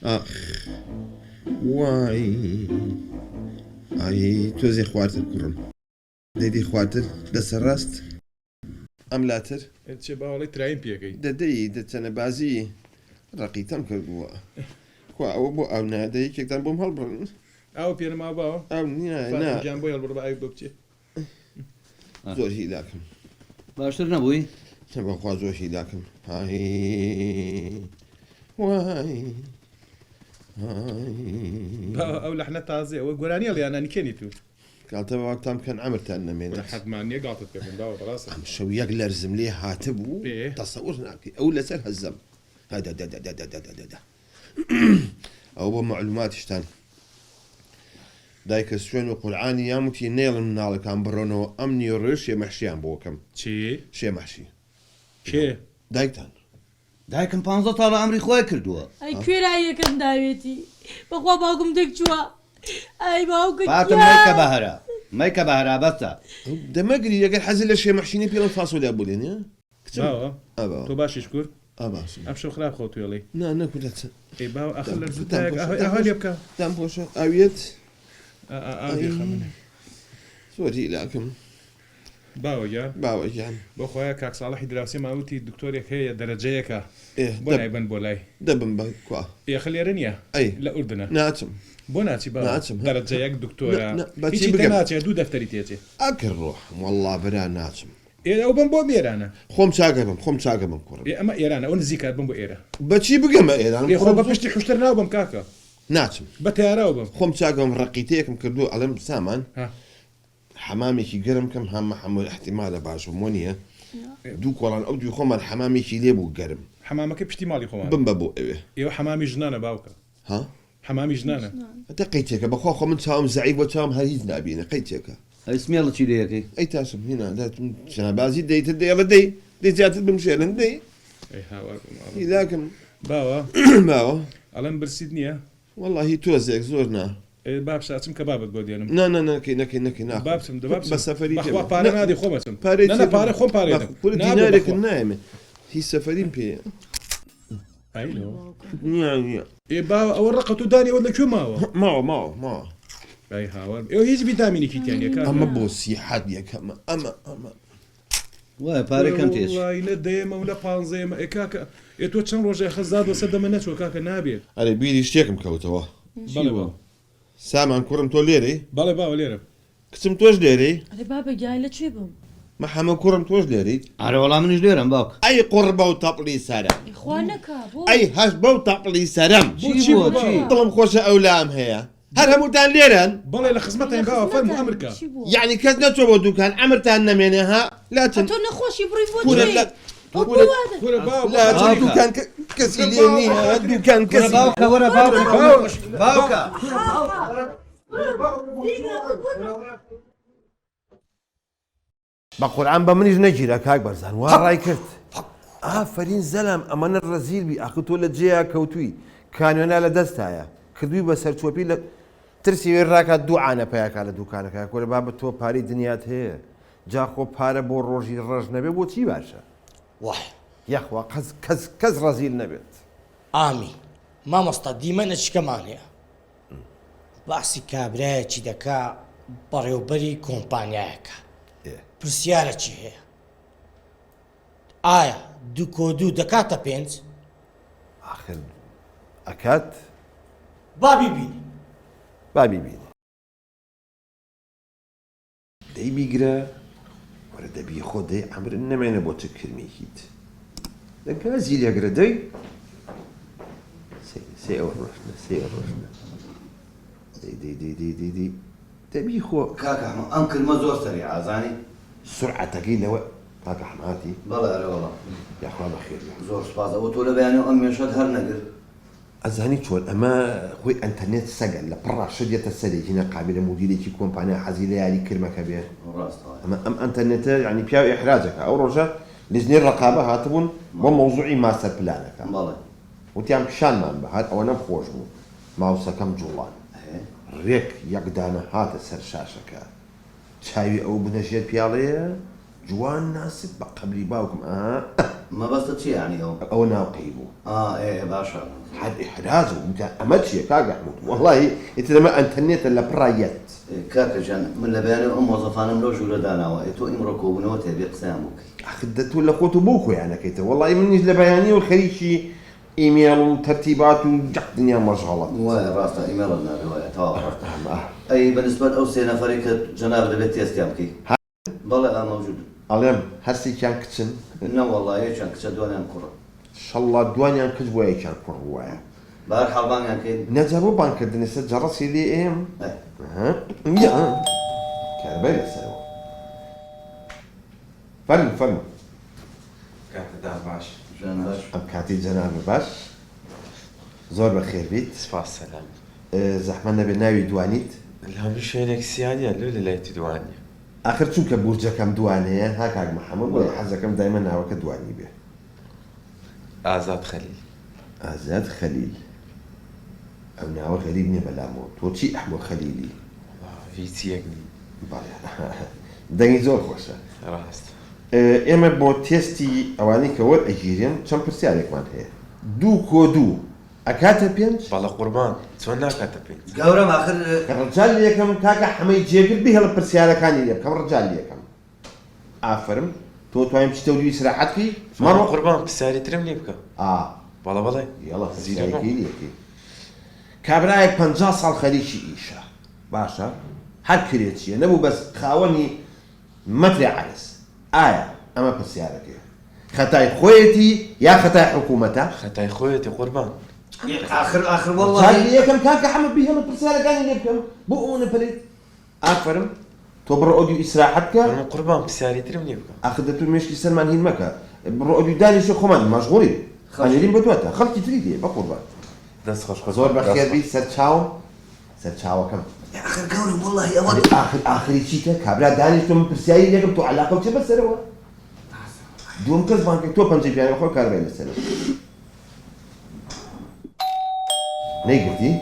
آخ وای ئای تۆزێ خوارتر کوڕم دەیدی خوارتر لەسەر ڕاست ئەم لاتر چێ باوەڵی ترایم پێەکەی دەدەی دەچەنە بازی ڕقیتەم کردبووە خوا ئەوە بۆ ئەو نادەی کێکتان بۆم هەڵبڕن ئەو پێنەما باوە ئەو گیان بۆ هەڵبڕ بە ئەو بۆ بچێ زۆر هیلاکەم باشتر نەبووی؟ بەخوا زۆر هیلاکەم وای ئەو لەحنە تازێ ئەوە گۆرانی هەڵیانانی کێنی تو کاتە باوەکتان بکەن ئەمرتان نەمێنێت حەتمانیە گاڵتت پێکەن باوە بەڕاستە ئەم شەو یەک لەرزم لێ هاتبوو تەسەوور ناکەی ئەو لەسەر هەزەم ئەو بۆ معلوماتیشتان دایکە سوێن و قورعانی یاموتی نێڵم مناڵەکان بڕۆنەوە ئەم نیۆڕێ شێمەحشیان بۆکەم چی؟ شێمەحشی کێ؟ دایکتان دایکم 15 تاڵە ئەمری خۆی کردووە ئەی کوێراییەکەم داوێتی بەخوا باوکم دەکچووە ئەی باوکە فاتم مەیکە بەهرە مەیکە بەهرا بەستە دەمەگری ئەگەر حەزی لە شێمەحشینی پێڵم فاسۆلیا بولێنە باوە تۆ باشیش کورد باش ئەم شەو خراپ خۆتوێڵی نەکوتە ئەی باو ئەخ لە ئەهالێ بکە دام پۆشە ئاویەت خەمنە زۆر هیلاکەم باوەگە باوەگیان بۆ خۆیان کاک ساڵحی دراوسی ماوتی دکتۆرێک هەیە دەرەجەیەکە بۆ لایبەن بۆ لای دەبم بەکوا ئێخە لێرە نییە لە ئوردنە ناچم بۆ ناچی ناچم دەرەجەیەک دکتۆرە بەچی ناچێت دوو دەفتەری تێچێ ئەکر ڕۆح وەڵڵا بەرا ناچم ئێرە بم بۆ ئێرانە خۆم چاگە بم کوڕم ئەمە ئێرانە ئەو نزیکات بم بۆ ئێرە بەچی بگەمە ئێران خۆ بە پشتی خوشتر ناو بم کاکە ناچم بە تیاراو بم خۆم چاگەم ڕقیتەیەکم کردو ئەڵم سامان حەمامێکی گەرم کەم هەمە هەموو احتیمالە باشم وە نییە دوو کۆڵان ئەو دوی خۆمان حەمامێکی لێ بوو گەرم حەمامەکە پشتی ماڵی خۆمان بم بە بۆ ئەوێ ئێوە حەمامی ژنانە باوکە ها حەمامی ژنانە هەتا قەیتێکە بەخوا خۆ من چاوم زەعیب بۆ چاوم هەر هیچ نابینە قەیتێکە ئەسمێڵە چی لەکەی ئەی تاسم هینا شەنابازی دەیتر دەیڵە دەی زیاتر بمشێنن دەی هیلاکەم باوە باوە ئەڵەم برسید نییە وەڵڵاهی تۆزێک زۆر نا بابشاچم کە بابت بۆ دێنم نەکەی بابچم بە سەفەری پارە نادی خۆمەچم پارە خۆم پارێ دینارێکم نایمێ هیچ سەفەریم پێ باوە ئەوە ڕقەت و دانیەوە لەکوێ ماوە ئەی هاوار ئێوە هیچ ڤیتامینێکی تیانەکە ئەمە بۆ سیحەت یەکەمە ئەمە وای پارەکەم تێش لە دێمە و لە پانزەیەمە ئێکاکە تۆ چەند ڕۆژێ خەزاد وەسە دەمە نەچوە کاکە نابێت ئەرێ بیری شتێکم کەوتەوە بەڵێ بۆ سامان کوڕم تۆ لێرەی بەڵێ باوە لێرە کچم تۆش لێرەی ئەرێ بابە گیای لەکوێ بم محەممە کوڕم تۆش لێریت ئارە وەڵام منیش لێرم باوک ئەی قوڕ بە و تەپڵی سەرم خوا نەکا بۆ ئەی هەش بەو تەپڵی سەرم دڵم خۆشە ئەو لام هەیە هەر هەمووتان لێرن بەڵێ لە خزمەتیان باوە فەرمو ئەمریکا یعنی کەس نەچۆ بۆ دوکان ئەمرتان نەمێنێ ها لاتن تۆ نەخۆشی بڕی بۆ دوکان کەسی لێ نییە دوکان کەسی باوکە وەرە باوکە بە قورعان بە منیش نەگیرە کاک بەرزان وا ڕای کرد ئافرین زەلام ئەمەنە ڕەزیل بی ئاخ تۆ لە جێیا کەوتووی کانوێنا لە دەستایە کردووی بە سەرچۆپی لە ترسی وێ ڕاکات دوعانە پەیاکە لە دوکانەکە کۆرە بابەت تۆ پارەی دنیات هەیە جا خۆ پارە بۆ ڕۆژی ڕەش نەبێ بۆ چی باشە یەخوا کەس ڕەزیل نەبێت ئامی مامۆستا دیمە نەچکەمان هەیە باسی کابرایەکی دەکا بەڕێوبەری کۆمپانیایەکە پرسیارە چی هەیە ئایا دوو کۆ دوو دەکاتە پێنج آخر ئەکات بابی بینی بابی بینی دەی بیگرە وەرە دەبی خۆ دەی ئەمر نەمێنە بۆ چ کرمیکیت دەکا زیرەگرە دەی سێ ئەوە ڕۆژنە دەی دەبی خۆ کاکە ئەم کلمە زۆر سەری ئازانی سرعەتەکەی لەوە کاکە حماتی بەڵێ ئەرە وەڵام یاخوا بەخێر زۆر سپاس ئەوە تۆ لە بەیانەوە ئەم مێشەت هەر نەگر ئەزانی چۆن ئەمە خۆی ئەنتەرنێت سەگەن لە پڕاشە دێتە سەرێکی نەقابلە مدیرێکی کۆمپانیا حەزی لە یاری کرمەکە بێت ئەمە ئەم ئەنتەرنێتە ینی پیاو ئێحراجەکە ئەو ڕۆژە لیزنەی ڕقابە هاتبوون بۆ مەوزوعی ماستەر پلانەکە وتیان پیشانمان بەهات ئەوە نەخۆش بوو ماوسەکەم جوڵان ڕێک یەکدانە هاتە سەر شاشەکە چاوی ئەو بنەژێت پیاڵەیە جوان ناسب بقبلي باوكم ما بس شي يعني هو او ناقيبو ايه باشا حد احرازه انت امتشي كاك محمود والله انت لما انتنيت الا برايت كاكا جان من لبياني ام وظفانا ملو جولة دانا وإتو إمركو بنوتي بيقسامك اخدت ولا قوتو بوكو يعني كيتا والله مني لبياني والخريشي ايميل وترتيبات وجح دنيا مشغله وين راستا إيميل لنا رواية توافرت أي بالنسبة لأوسينا فريق جناب البيت يستيامكي بلا موجود علم هسي كان كتسن لا والله ايش كان كسدوني انكر ان شاء الله دواني كتب ويا كان كروايا بارح حربان اكيد نجابو بانك الدنيا جرسي لي ام ايه يا كربيل السلام فن كانت دار باش جان باش ام كاتي جناب باش زور بخير بيت صفا السلام زحمنا بناوي دوانيت لا مش هيك سيانيا لولا لا تدوانيا اخر شو كبورجا كم دواني هاك محمد ولا حزكم دائما ناوك دواني به آزاد خليل آزاد خليل او ناو غريب نبلا موت وشي احمد خليلي في تيجني دني زور خوشة راست اما بو تيستي اواني كور اجيرين چم پرسیارێک مان هەیە دوو کۆ دوو ئەکاتە پێنج بالا قربان چۆن ناکاتە پێنج قورم اخر کە ڕجال یەکەم کاکە حەمەی جێگر بهێڵە پرسیارەکانی لێ بکەم ڕجال یەکەم ئافرم تۆ توانیم چتە ولی سراحەتکی ماڕۆ قربان پرسیاری ترم لێ بکە بالا بەڵێ یاڵە زیرەکی لێکی کابرایەک 50 ساڵ خەریکی ئیشە باشە هەر کرێت چیە نەبوو بەس خاوەنی مەتری عەرز ئایا ئەمە پرسیارەکەیە خەتای خۆیەتی یا خەتای حکوومەتە خەتای خۆیەتی قوربان اخر والله والله یەکەم کاکە حەمە بهێڵە پرسیارەکانی لێ بکەم بۆ ئەوە نەپەرێت ئافرم تۆ بڕۆ ئۆدیو ئیسراحەت کە قوربان پرسیاری ترم لێ بکە ئاخر دەتو مێشکی سەرمان هین مەکە بڕۆ ئۆدیو دانیشە خۆمان مەشغوڵی خەنێرین بە دواتە خەڵکی تری دێ بە قوربان دەست خۆش زۆر بەخێر بیت سەر چاوم سەر چاوەکەم اخر قورم والله اول آخری چیتە کابرا دانیشتۆ من پرسیاری لێکم تۆ عەلاقە چێ بەسەرەوە دووەم کەس بانکێک تۆ پەنجەی پیاوە خۆ کاربای لەسەرە نەیگرتی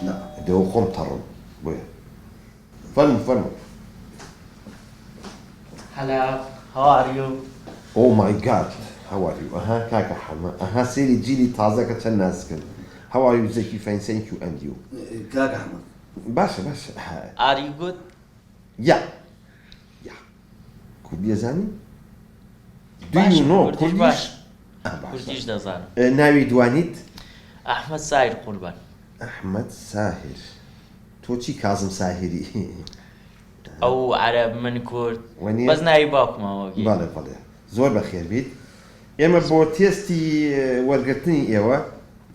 لا دەوە خۆم تەڕم بۆیە فەرمو Hello, how are you? Oh my god, how are you? Kaka Hama. Seri Jili Tazaka Chanaskan. How are you, Zeki? Fine, thank you, and you. كاك احمد Basha. Are you good? Yeah. Kurdiyazani? Do Basha, you know Kurdish Kurdish? Basha. Basha. Kurdish دەزانم. ناوی دوانیت؟ ئەحمەد سایر قوربان. ئەحمەد ساهر. تۆ چی کازم ساهری؟ ئەو عەرەب من کورد. وەنیە؟ بەس ناوی باوکمەوە گیر. بەڵێ. زۆر بەخێر بیت. ئێمە بۆ تێستی وەرگرتنی ئێوە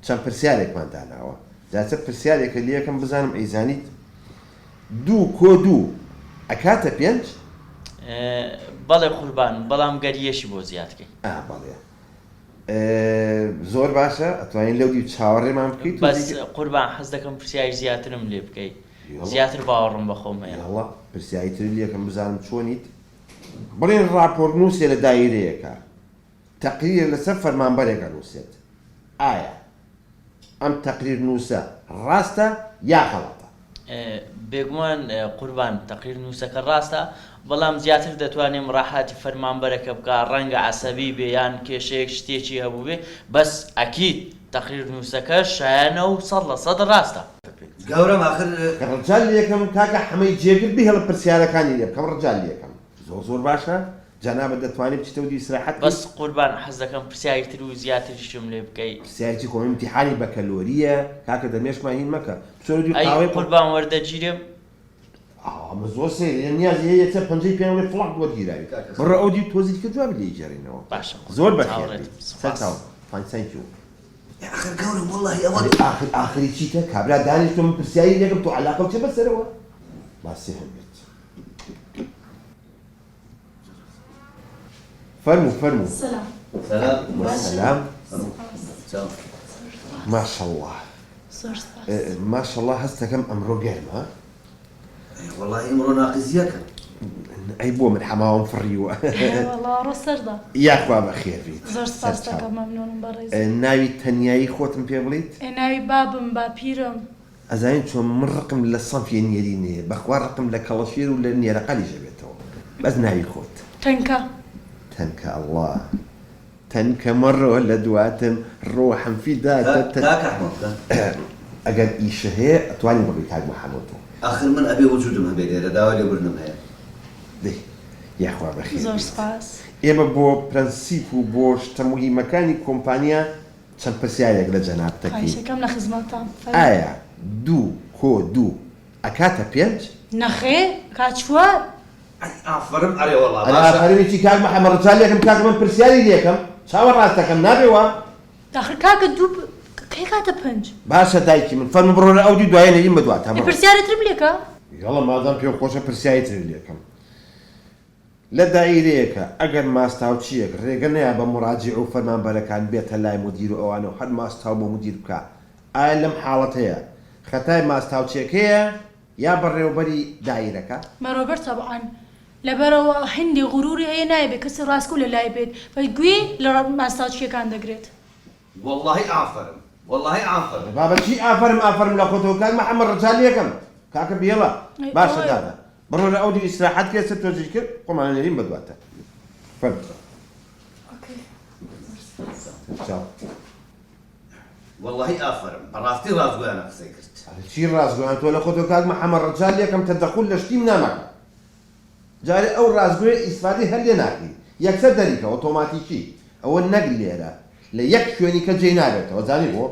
چەند پرسیارێکمان داناوە. جاچە پرسیارێکە لێ یەکەم بزانم ئەیزانیت دوو کۆ دوو ئەکاتە پێنج؟ بەڵێ قوربان بەڵام گەریەشی بۆ زیادکەی. بەڵێ. زۆر باشە ئەتوانین لەو دی چاوەڕێمان بکەیت بەس قوربان حەز دەکەم پرسیاری زیاترم لێ بکەیت. زیاتر باوەڕم بە خۆم هەیە. یاڵا پرسیاری تر لێ یەکەم بزانم چۆنیت. بڵێن ڕاپۆرنووسێ لە دایرەیەکە تەقریر لەسەر فەرمانبەرێکە نووسێت. ئایا ئەم تەقریر نووسە ڕاستە یا غەڵەتە؟ بێگومان قوربان تەقریر نووسەکە ڕاستە بەڵام زیاتر دەتوانێم ڕاحەتی فەرمانبەرەکە بکە ڕەنگە عەسەبی بێ یان کێشەیەک شتێکی هەبوو بێ بەس ئەکید تەقریر نووسەکە شایانە و 100% ڕاستە. قورم اخر ڕجال یەکەم کاکە حەمەی جێگر بهێڵە پرسیارەکانی لێ بکەم ڕجال یەکەم زۆر باشە جەنابە دەتوانێت بچیتە ودی ئیسراحەت بەس قوربان حەز دەکەم پرسیاری تر و زیاتریشم لێ بکەیت. پرسیارێکی خۆم ئیمتیحانی بە کەلۆریە کاکە دەمێشمان هین مەکە ئەی قوربان وەردەگیرم ئەمە زۆر سێ نیازی هەیە چە پەنجەی پێیان لێ فڵاق وەرگیراوی بڕە ئەو دی تۆزی کە جواب لێ جێڕینەوە باشە زۆر بەخێر سەر thank you اخر قورم والله اول آخری چیتە کابرا دانیشتۆ من پرسیاری لێکم تۆ عەلاقە چێ بەسەرەوە باسی هەبێت فەرموو سلام. سلام سلام ماشەڵڵا زۆر سپاس. ماشەڵڵا هەستەکەم ئەمڕۆ گەرمە والله امرو ناقصيك ئەی بۆ من حەماوەم فڕیوە وەڵا ڕۆ سەردا. یاخوا بەخێر بیت زۆر سپاس دەکەم مەمنونم بەڕێز. ناوی تەنیایی خۆتم پێ بڵیت؟ ناوی بابم باپیرم. ئەزانین چۆن من ڕقم لە سەنفێ نێری نێ بەخوا ڕقم لە کەڵەشێر و لە نێرەقەلیشە بێتەوە بەس ناوی خۆت. تەنکە تەنکە الله تەنکە مەڕۆ لە دواتم ڕۆحم فیدا کاک ئەحمەد ئەگەر ئیشە هەیە ئەتوانی بڕی کاک محەممەدەوە آخر من ئەبێ وجودم هەبێ لێرە داوا لێبورنم هەیە دەی یاخوا بەخێر زۆر سپاس ئێمە بۆ پرەنسیپ و بۆ شتە موهیمەکانی کۆمپانیا چەند پرسیارێک لە جەناب دەکەین خواهشەکەم لە خزمەتتان ئایا دوو کۆ دوو ئەکاتە پێنج؟ نەخێ کاچوار ئافرم ئەرێ وەڵا هەرێکی کاک محەممەد ڕجالیەکەم کاک من پرسیاری لێکم چاوە ڕاستەکەم نابێەوە داخر کاکە دوو کەی کاتە پنج باشە دایکی من فەرمو بڕۆ لە ئەودی دوایە نەریم بەدوات پرسیارەترم لێکە یاڵە مادام پێ خۆشە پرسیاری تر لێکم لە دایرەیەکە ئەگەر ماستاوچیەک ڕێگە نەیە بە مڕاجع و فەرمانبەرەکان بێتە لای مدیر و ئەوانە و هەر ماستاو بۆ مدیر بکە ئایا لەم حاڵەتەیە خەتای ماستاوچیەکەیە یا بەڕێوەبەری دایرەکە؟ بەڕۆبەر تەبعاان لەبەرەوە هەندی غوروری هەیە نایبێت کەسی ڕاستکو لە لای بێت بە گوێ لە ماستاوچیەکان دەگرێت واللهی ئافرم واللهی ئافرم بابەتی ئافرم لە خۆتەوە کاک محەممەد ڕجالیەکەم کاکە بێڵە باشە دادا بڕۆ لە ئەودی ئیسراحەت کێسە تۆزی کرد قۆمان نەریم بەدواتە فەرد واللهی ئافرم بەڕاستی ڕازگویانە قسەی کرد چی ڕازگویان تۆ لە خۆتۆ کاک محەممەد ڕجالیەکەم تەدەخول لە شتیم نامەکە جارێ ئەو ڕازگوێ ئیسفادی هەر لێ ناکەی یەکسەر دەریکە ئۆتۆماتیکی ئەوە نەک لێرە لە یەک شوێنی کە جێی نابێتەوە زانی بۆ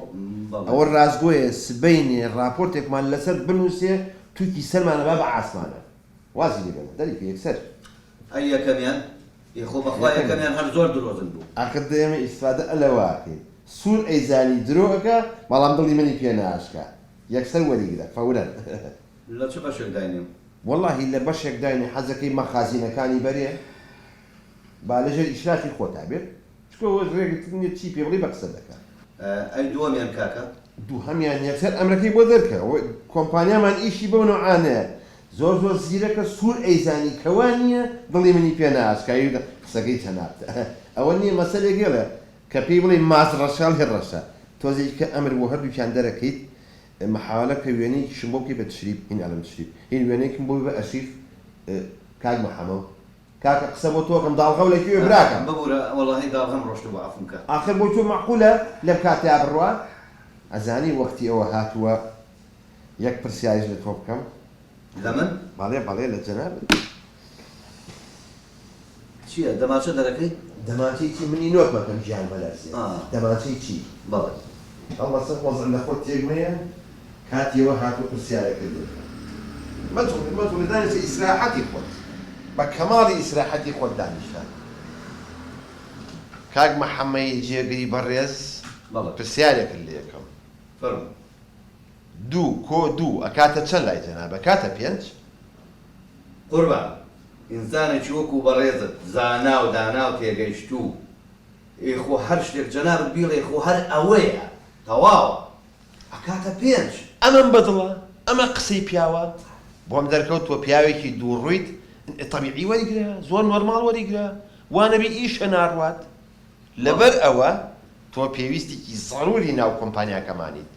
ئەوە ڕازگوۆیە سبەینێ راپۆرتێکمان لەسەر بنووسێ تووکی سەرمانە با بە ئاسمانە وازی لێبێنە دەریکە یەکسەر ئەی یەکەمیان یخۆ بەخوا یەکەمیان هەر زۆر درۆزن بوو ئاخر دەیەمە ئیسفادە ئەلەواکەی سوور ئەیزانی درۆەکە بەڵام دڵی منی پێ ناشکە یەکسەر وەریگرە فەورەن لە چ بەشێک داینیم واللهی لە بەشێک داینی حەزەکەی مەخازینەکانی بەرێ با لەژێر ئیشرافی خۆتا بێت چکەوە ڕێگەت نیە چی پێ بڵی بە قسە دەکات ئەی دووەمیان کاکە دوو هەمیان یەکسەر ئەمرەکەی بۆ دەرکە کۆمپانیامان ئیشی بەو نوعانەیە زۆر زیرەکە سوور ئەیزانی کەوا نییە دڵی منی پێ ناسکایی قسەکەی تەنابتە ئەوە نییە مەسەلێک گێڵە کە پێی بڵێ ماز ڕەشال هێڕەشە تۆزێک کە ئەمر بۆ هەردووکیان دەرەکەیت محاولە کە وێنەیەکیشم بۆ بکەی بە تشریف هین ئەلم تشریف هین وێنەیەکم بۆ بە ئەشیف کاک محەمەد کاکە قسە بۆ تۆکەم داڵغەو لەکوێ براکەم ببوورە واللهی داڵغەم ڕۆشت بۆ ئافمکە آخر بۆ تۆ معقولە لەم کاتیا بڕوا ئەزانی وەختی ئەوە هاتووە یەک پرسیاریش لە تۆ بکەم لە من بەڵێ لە جەناب چییە دەماچە دەرەکەی دەماچەی چی منی نۆت مەکەم ژیان بەلەرزێ دەماچەی چی بەڵێ ئەڵەسە وەزن لە خۆت تێگمەیە کاتیەوە هاتووە پرسیارەکە دێت مەجوڵی دانیشتە ئیسراحەتی خۆت بە کەماڵی ئیسراحەتی خۆت دانیشتە کاک محەممەد جێگری بەڕێز پرسیارێکت لێ یەکەم فەرموو دوو کۆ دوو ئەکاتە چەند لای جەنابە کاتە پێنج قوربان ئینسانێکی وەکو بەڕێزت زانا و دانا و تێگەیشتوو ئێخۆ هەر شتێک جەنابت بیڵێ خۆ هەر ئەوەیە تەواوە ئەکاتە پێنج ئەمەم بەدڵە ئەمە قسەی پیاوە بۆم دەرکەوتووە پیاوێکی دووڕوویت تەبیعی وەریگرە زۆر نۆرماڵ وەریگرە وانەبی ئیشە ناڕوات لەبەر ئەوە تۆ پێویستێکی زەڕوری ناو کۆمپانیاکەمانیت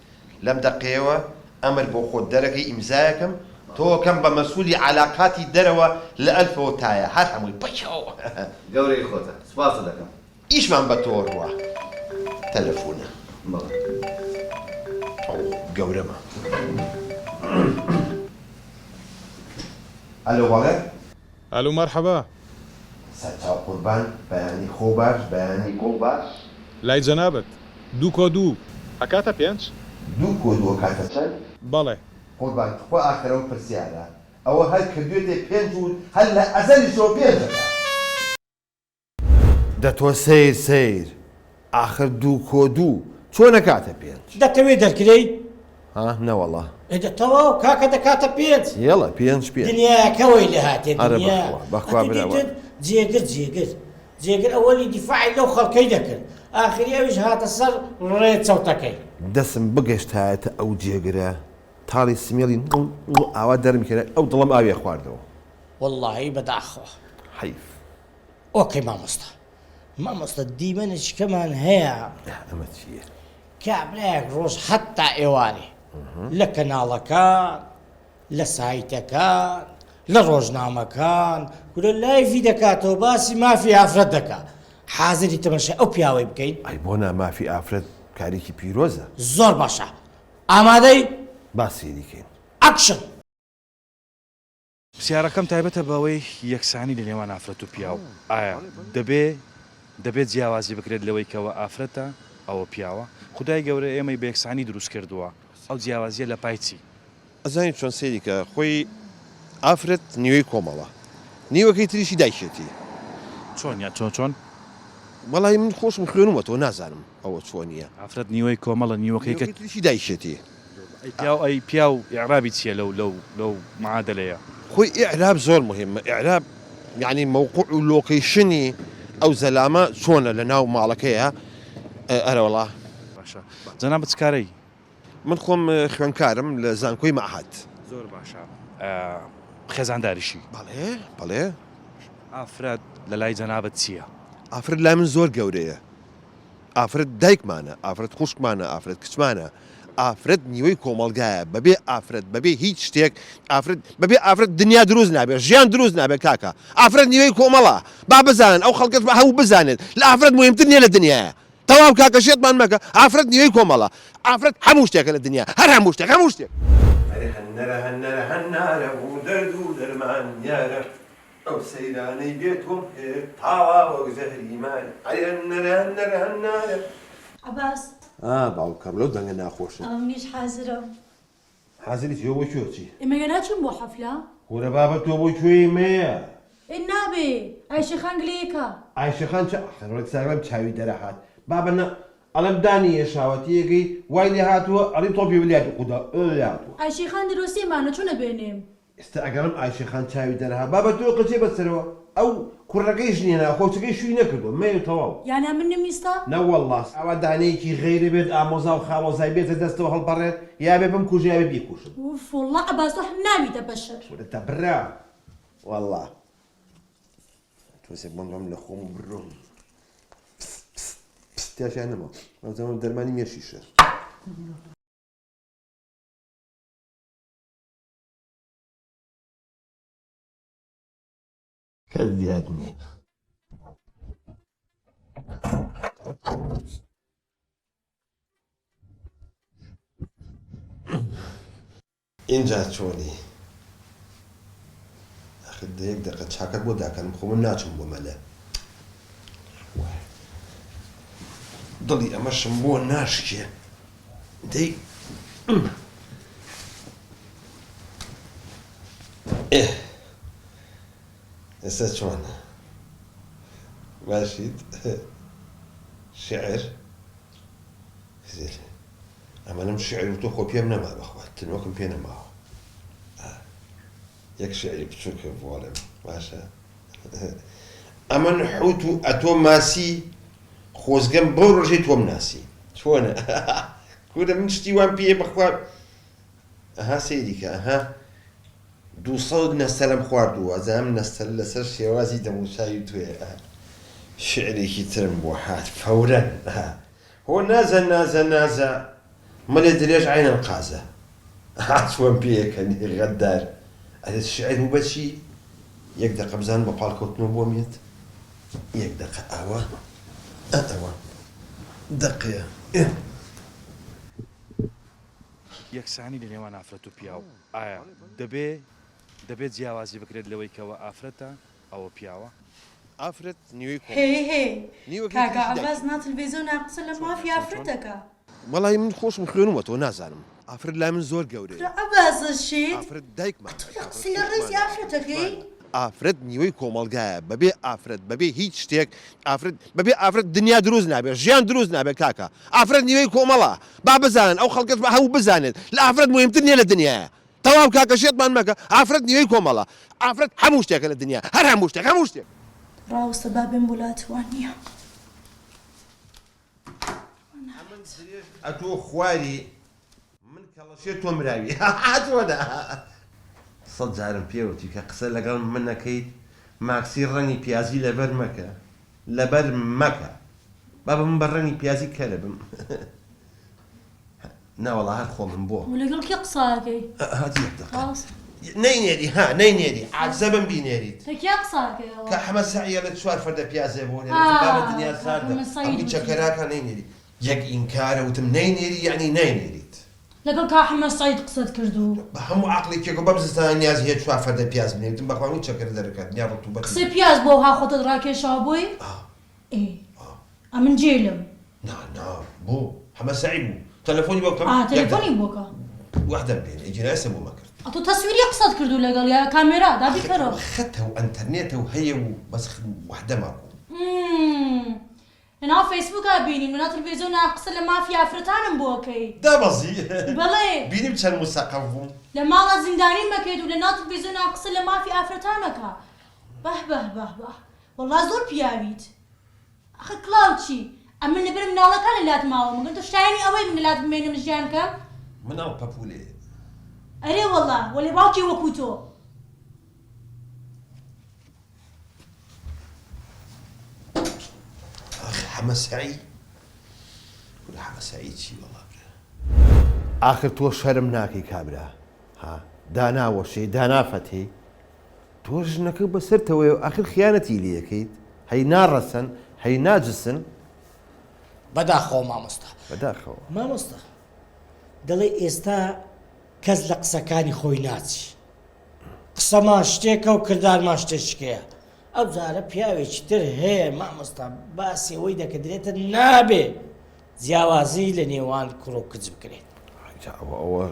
لەم دەقەیەوە ئەمر بۆ خۆت دەرەکەی ئیمزایەکەم تۆ کەم بە مەسئولی علاقاتی دەرەوە لە ئەلفەوە تایە هەر هەمووی بەچەوە گەورەی خۆتە سوپاسە دەکەم ئیشمان بە تۆ ڕوە تەلەفۆنە گەورەمە ئەلۆ بەڵێ الو مرحبا سەرچاو قوربان بەیانی خۆ باش بەیانی گۆڵ باش لای جەنابەت دوو کۆ دوو ئەکاتە پێنج دوو کۆ دووە کاتە چەند بەڵێ قوربان خۆ ئاخرەوە پرسیارە ئەوە هەر کردوێتێ پێنج و هەر لە ئەزەلیشەوە پێنجەکە دەتۆ سیر ئاخر دوو کۆ دوو چۆن نەکاتە پێنج دەتەوێت دەرکرەی نەوەڵە تەواو کاکە دەکاتە پێنج یەڵە پێنج دنیاکەوەی لە هاتێ بەخوا براوە جێگر ئەوەلی دیفاعی لەو خەڵکەی دەکرد ئاخری ئەویش هاتە سەر ڕێچەوتەکەی دەسم بگەشتایەتە ئەو جێگرە تاڵی سمێڵی ئاوا دەرم کرد ئەو دڵم ئاوێ خواردەوە وەڵڵاهی بەداخەوە حیف ئۆکەی مامۆستا دیمەنێکەمان هەیە ئەمە چییە؟ کابراەک ڕۆژ هەتتا ئێوارێ لە کەناڵەکان لە سایتەکان لە ڕۆژنامەکان کورە لایڤی دەکاتەوە باسی مافی ئافرەت دەکات حازری تەمەشای ئەو پیاوەی بکەین ئەی بۆ نامافی ئافرەت کارێکی پیرۆزە زۆر باشە ئامادەی باسی دیکەین ئەکشن پرسیارەکەم تایبەتە بەوەی یەکسانی لە نێوان ئافرەت و پیاو ئایا دەبێت جیاوازی بکرێت لەوەی کەەوە ئافرەتە ئەوە پیاوە خدای گەورە ئێمەی بە یەکسانی دروست کردووە ئەو جیاوازیە لە پای چی ئەزانیت چۆن سێریکە خۆی ئافرەت نیوەی کۆمەڵە نیوەکەی تریشی دایشێتی چۆن یا چۆن وەڵی من خۆشم خوێنومەتەوە نازانم ئەوە چۆنیە ئافرەت نیوەی کۆمەڵە نیوەکەی کە تریشی دایشێتی ئەی پیا و ئێعرابی چییە لەو معادلەیە خۆی ئێعراب زۆر مهمە ئێعراب یعنی مووقع و لۆکیشنی ئەو زەلامە چۆنە لە ناو ماڵەکەیە ئەرەوەڵا باشە جەناب بچکارەی من خۆم خوێنکارم لە زانکۆی مەعهد زۆر باشە خێزانداریشی بەڵێ ئافرەت لە لای جەنابەت چییە ئافرەت لای من زۆر گەورەیە ئافرەت دایکمانە ئافرەت خوشکمانە ئافرەت کچمانە ئافرەت نیوەی کۆمەلگایە بەبێ ئافرەت بەبێ هیچ شتێک بەبێ ئافرەت دنیا دروست نابێت ژیان دروست نابێت کاکە ئافرەت نیوەی کۆمەڵە با بزانن ئەو خەڵکەت بە هەوو بزانێت لە ئافرەت مهمتر نییە لە دنیاە تەواو کاکە شێتمان مەکە ئافرەت نیوەی کۆمەڵە ئافرەت هەموو شتێکە لە دنیا هەر هەموو شتێک هەنەرە و دەرد و دەرمان یارە ئەو سەیرانەی بێتۆم تاوا وەک زەهریمان هەنەرە عباس باوکەم لەو دەنگە ناخۆشە ئەو منیش حازرم حازری تۆ بۆ کوێچی ئێمەگە ناچین بۆ حەفلە وەرە بابە تۆ بۆ کوێی مەیە ئێ نابێ ئایشەخان گلەیەکە ئایشەخان خەڕێک ساغرم چاوی دەرەهات بابە نە ئەڵەم دانی ێشاوەتیەکەی وای لێ هاتووە ئەڵی تۆ پێ بلیات قودا هاتووە ئایشەخان دروستیمانە چۆنە بێنێم ئێستا ئەگەرم ئایشەخان چاوی دەرەها بابە تۆ قچێ بەسەرەوە ئەو کوڕەکەی ژنیێنە خۆچەکەی شووی نەکردو مەیە تەواو یانە من نمیستا نەوەڵڵاس ئەوە دانەیەکی غەیرە بێت ئامۆزا و خاوەزای بێتە دەستەوە هەڵبەڕێت یا بێ بم کوژ یا بێ بیکوشت والله عباس تۆ ناویتە بەشەر تا برا والله تۆسێک بەڵام لە خۆم بڕۆم پستیاشیان نەما ئەوزەمە دەرمانی مێشیشە کەس دیات نییە اینجا چۆنی ئەخ یەک دەقە چاکەت بۆ داکەم خۆ من ناچم بۆ مەلە دڵی ئەمەشم بۆ ناشکێ دەی ئێستا چۆنە باشیت شعر ئەمەنم شعر و تۆ خۆ پێم نەما بەخوات تنوەکم پێ نەماوە یەک شعری بچووکە بۆڵێم باشە ئەمە حوت و ئەتۆ ماسی خۆزگەم بۆ ڕۆژەی تۆم ناسی چۆنە کورە من شتی وان پێ بەخوات ئەها سەیریکە ئەها 200 نەستەرم خواردووە ئەزانم نەستەر لەسەر شێوازی دەموچاوی توێ شعرێکی ترم بۆ هات فەورەن هۆ نازە مەلێ درێژ عینم قازە هاتووەم پێیەکەنی غەددار ئەدە شعر و بەچی یەک دەقە بزان بە پاڵکەوتنەوە بۆ مێت یەک دەقە ئەوە ئەوە دەقەیە یەکسانی لە نێوان ئافرەت و پیاو ئایا دەبێت جیاوازی بکرێت لەوەی کەەوە ئافرەتە ئەوە پیاوە ئافرەت نیوەی هێ کاکە عباس نا تەلەڤیزیۆن قسە لە مافی ئافرەتەکە وەڵی من خۆشم خوێنومەتەوە نازانم ئافرەت لای من زۆر گەورەیە عباسشیت ئافرەت دایکمان قسە لە ڕێزی ئافرەتەکەی ئافرەت نیوەی کۆمەلگایە بەبێ ئافرەت بەبێ هیچ شتێک بەبێ ئافرەت دنیا دروست نابێت ژیان دروست نابێت کاکە ئافرەت نیوەی کۆمەڵە با بزانن ئەو خەڵکەت بە هەوو بزانێت لە ئافرەت مهمتر نییە لە دنیاە تەواو کاکە شێتمان مەکە ئافرەت نیوەی کۆمەڵە ئافرەت هەموو شتێکە لە دنیا هەر هەموو شتێک ڕاوستە بابێن وڵاتوان نییە ئەتۆ خواری من کەڵەشێت تۆ مراوی هاتووەدا 100 جارم پێوتی کە قسە لەگەڵ من نەکەیت ماکسی ڕەنی پیازی لەبەر مەکە بابە من بە ڕەنی پیازی کەرە بم ناوەڵا هەر خۆ من بۆ لەگەڵ کێ قساکەی هاتی یەک دەقە نینێری ها نینێری عجزەبم بینێریت تکیا قساکەوە کە حەمە سەعیە لە چوار فەردە پیازێ بۆ دنیا ساردە ئەمی چەکەراکە نینێری یەک ئینکارە وتم نینێری یعنی نینێریت لەگەڵ کا حمە سعید قسەت کردو بە هەموو عقلێکێک و بەبزستان نیازی هەیە چوار فەردە پیاز بنێتم بەخوامی چەکەر دەرەکات نیا ڕەتوبەت قسە پیاز بۆ ها خۆتت ڕاکێشاوە بووی ئەمن جێلم نا بۆ حەمە سەعی بوو تەلەفۆنی بۆ تەلەفۆنی بۆکە وەحدە بێن ئیجراسە بۆ مەکرد ئەتۆ تەسویری قسەت کردو لەگەڵ یا کامێرا دابی کەرەوە خەتە و ئەنتەرنێتە و هەیە و بەس وەحدە ماکو لەناو فەیسبووکە بینیم لەناو تەلەڤیزیۆنا قسە لە مافی ئافرەتانم بۆکەی دابەزی بەڵێ بینیم چەند موسەقەف بووم لە ماڵە زیندانی مەکەیت و لەناو تەلەڤیزیۆنا قسە لە مافی ئافرەتانەکە بەه وەڵا زۆر پیاویت ئەخە کڵاو چی ئەمن لەبەر مناڵەکان لەلات ماوە مەگەر تۆ شایانی ئەوەی من لەلات بمێنم ژیانکەم مناڵ پەپولێ ئەرێ وەڵا وەلێ باوکی وەکو تۆ حەمە سەعی حەمە سەعی چی وەڵا ئاخر تۆ شەرم ناکەی کابرا ها داناوەشێ دانافەتێ تۆ ژنەکە بەسەرتەوەی و ئاخر خیانەتی لێەکەیت هەی ناڕەسەن هەی ناجسن بەداخەوە مامۆستا بەداخەوە مامۆستا دەڵێ ئێستا کەس لە قسەکانی خۆی ناچی قسەمان شتێکە و کردارمان شتێکشکەیە ئەو جارە پیاوێکی تر هەیە مامۆستا باسی ئەوەی دەکەدرێتە نابێ جیاوازی لە نێوان کوڕ و کچ بکرێت ئەوە